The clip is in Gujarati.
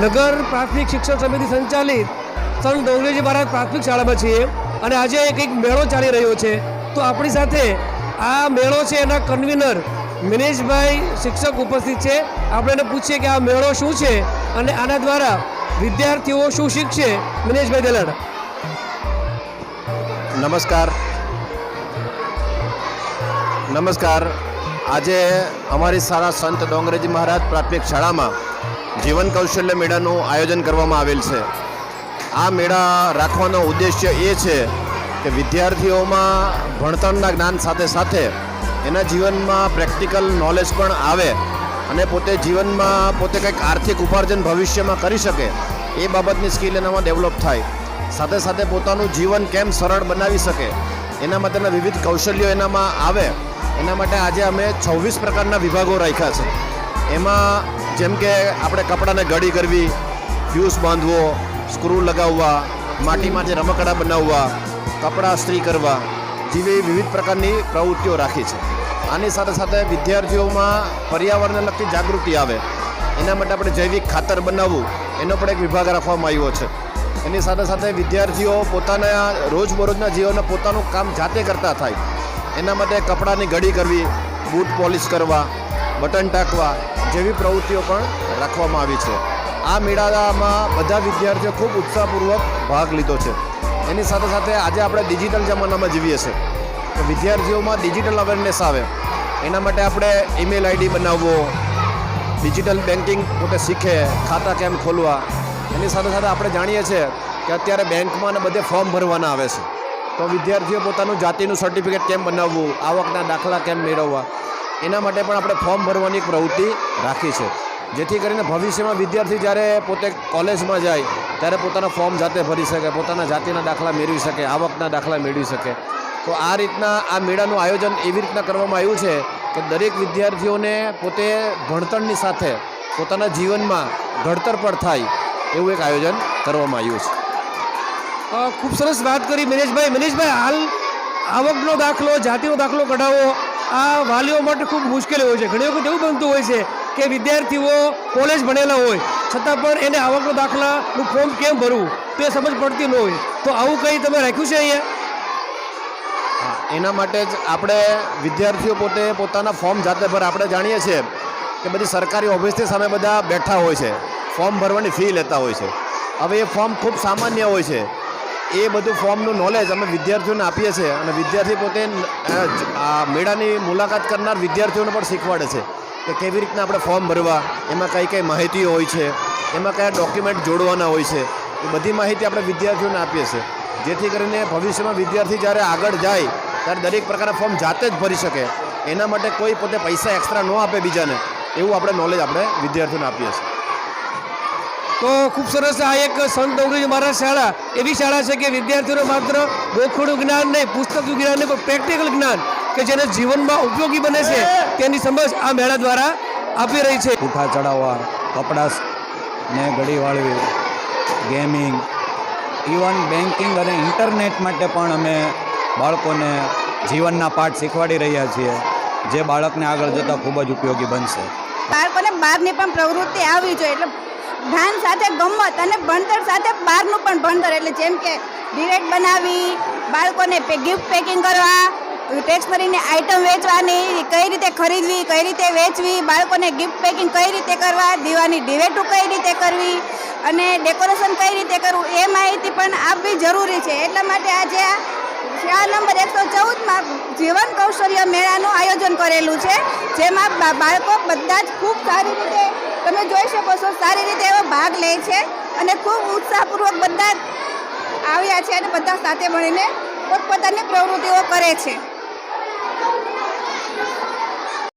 નગર પ્રાથમિક શિક્ષણ સમિતિ સંચાલિત સંત ડોંગરેજી મહારાજ પ્રાથમિક શાળામાં છીએ અને આજે કંઈક મેળો ચાલી રહ્યો છે. તો આપણી સાથે આ મેળો છે એના કન્વીનર મિનેશભાઈ શિક્ષક ઉપસ્થિત છે. આપણે એને પૂછીએ કે આ મેળો શું છે અને આના દ્વારા વિદ્યાર્થીઓ શું શીખશે. મિનેશભાઈ દેલાડા. નમસ્કાર. આજે અમારી શાળા સંત ડોંગરેજી મહારાજ પ્રાથમિક શાળામાં જીવન કૌશલ્ય મેળાનું આયોજન કરવામાં આવેલ છે. આ મેળા રાખવાનો ઉદ્દેશ્ય એ છે કે વિદ્યાર્થીઓમાં ભણતરના જ્ઞાન સાથે સાથે એના જીવનમાં પ્રેક્ટિકલ નોલેજ પણ આવે અને પોતે જીવનમાં પોતે કંઈક આર્થિક ઉપાર્જન ભવિષ્યમાં કરી શકે એ બાબતની સ્કિલ એનામાં ડેવલપ થાય. સાથે સાથે પોતાનું જીવન કેમ સરળ બનાવી શકે એના માટેના વિવિધ કૌશલ્યો એનામાં આવે એના માટે આજે અમે 26 પ્રકારના વિભાગો રાખ્યા છે. એમાં જેમ કે આપણે કપડાને ઘડી કરવી, ફ્યુઝ બાંધવો, સ્ક્રૂ લગાવવા, માટીમાંથી રમકડા બનાવવા, કપડાં સ્ત્રી કરવા જેવી વિવિધ પ્રકારની પ્રવૃત્તિઓ રાખી છે. આની સાથે સાથે વિદ્યાર્થીઓમાં પર્યાવરણને લગતી જાગૃતિ આવે એના માટે આપણે જૈવિક ખાતર બનાવવું એનો પણ એક વિભાગ રાખવામાં આવ્યો છે. એની સાથે સાથે વિદ્યાર્થીઓ પોતાના રોજબરોજના જીવનમાં પોતાનું કામ જાતે કરતા થાય એના માટે કપડાની ઘડી કરવી, બૂટ પોલિશ કરવા, બટન ટાંકવા જેવી પ્રવૃત્તિઓ પણ રાખવામાં આવી છે. આ મેળામાં બધા વિદ્યાર્થીઓ ખૂબ ઉત્સાહપૂર્વક ભાગ લીધો છે. એની સાથે સાથે આજે આપણે ડિજિટલ જમાનામાં જીવીએ છીએ તો વિદ્યાર્થીઓમાં ડિજિટલ અવેરનેસ આવે એના માટે આપણે ઈમેલ આઈડી બનાવવો, ડિજિટલ બેન્કિંગ પોતે શીખે, ખાતા કેમ ખોલવા. એની સાથે સાથે આપણે જાણીએ છીએ કે અત્યારે બેંકમાં બધે ફોર્મ ભરવાના આવે છે તો વિદ્યાર્થીઓ પોતાનું જાતિનું સર્ટિફિકેટ કેમ બનાવવું, આવકના દાખલા કેમ મેળવવા એના માટે પણ આપણે ફોર્મ ભરવાની એક પ્રવૃત્તિ રાખી છે. જેથી કરીને ભવિષ્યમાં વિદ્યાર્થી જ્યારે પોતે કોલેજમાં જાય ત્યારે પોતાના ફોર્મ જાતે ભરી શકે, પોતાના જાતિના દાખલા મેળવી શકે, આવકના દાખલા મેળવી શકે. તો આ રીતના આ મેળાનું આયોજન એવી રીતના કરવામાં આવ્યું છે કે દરેક વિદ્યાર્થીઓને પોતે ભણતરની સાથે પોતાના જીવનમાં ઘડતર પણ થાય એવું એક આયોજન કરવામાં આવ્યું છે. ખૂબ સરસ વાત કરી મિનેશભાઈ. હાલ આવકનો દાખલો, જાતિનો દાખલો કઢાવવો આ વાલીઓ માટે ખૂબ મુશ્કેલી હોય છે. ઘણી વખત એવું બનતું હોય છે કે વિદ્યાર્થીઓ કોલેજ ભણેલા હોય છતાં પણ એને આવકનો દાખલાનું ફોર્મ કેમ ભરવું તો એ સમજ પડતી ન હોય. તો આવું કંઈ તમે રાખ્યું છે અહીંયા? એના માટે જ આપણે વિદ્યાર્થીઓ પોતે પોતાના ફોર્મ જાતે ભરે. આપણે જાણીએ છીએ કે બધી સરકારી ઓફિસની સામે બધા બેઠા હોય છે, ફોર્મ ભરવાની ફી લેતા હોય છે. હવે એ ફોર્મ ખૂબ સામાન્ય હોય છે. એ બધું ફોર્મનું નોલેજ અમે વિદ્યાર્થીઓને આપીએ છીએ અને વિદ્યાર્થી પોતે આ મેળાની મુલાકાત કરનાર વિદ્યાર્થીઓને પણ શીખવાડે છે કે કેવી રીતના આપણે ફોર્મ ભરવા, એમાં કઈ કઈ માહિતીઓ હોય છે, એમાં કયા ડોક્યુમેન્ટ જોડવાના હોય છે, એ બધી માહિતી આપણે વિદ્યાર્થીઓને આપીએ છીએ. જેથી કરીને ભવિષ્યમાં વિદ્યાર્થી જ્યારે આગળ જાય ત્યારે દરેક પ્રકારના ફોર્મ જાતે જ ભરી શકે એના માટે કોઈ પોતે પૈસા એક્સ્ટ્રા ન આપે બીજાને એવું આપણે નોલેજ આપણે વિદ્યાર્થીઓને આપીએ છીએ. તો ખૂબ સરસ. આ એક સંત ડોંગરેજી મહારાજ શાળા એવી શાળા છે કે વિદ્યાર્થીઓને માત્ર ગોખણું જ્ઞાન નહીં, પુસ્તકનું જ્ઞાન નહીં, પણ પ્રેક્ટિકલ જ્ઞાન કે જેને જીવનમાં ઉપયોગી બને છે તેની સમજ આ મેળા દ્વારા આપી રહી છે. પૂઠા ચડાવવા, કપડાને ઘડી વાળવી, ગેમિંગ, ઇવન બેન્કિંગ અને ઇન્ટરનેટ માટે પણ અમે બાળકોને જીવનના પાઠ શીખવાડી રહ્યા છીએ જે બાળકને આગળ જતાં ખૂબ જ ઉપયોગી બનશે. બાળકોને બહારની પણ પ્રવૃત્તિ આવવી જોઈએ એટલે જ્ઞાન સાથે ગમત અને ભણતર સાથે બહારનું પણ ભણતર એટલે જેમ કે ડિરેક્ટ બનાવવી, બાળકોને ગિફ્ટ પેકિંગ કરવા, સ્ટેશનરીની આઇટમ વેચવાની, કઈ રીતે ખરીદવી, કઈ રીતે વેચવી, બાળકોને ગિફ્ટ પેકિંગ કઈ રીતે કરવા, દીવાની ડિવેટું કઈ રીતે કરવી અને ડેકોરેશન કઈ રીતે કરવું એ માહિતી પણ આપવી જરૂરી છે. એટલા માટે આજે આ શાળા નંબર 114માં જીવન કૌશલ્ય મેળાનું આયોજન કરેલું છે જેમાં બાળકો બધા જ ખૂબ સારી રીતે તમે જોઈ શકો છો સારી રીતે એવો ભાગ લે છે અને ખૂબ ઉત્સાહપૂર્વક બધા આવ્યા છે અને બધા સાથે મળીને પોતપોતાની પ્રવૃત્તિઓ કરે છે.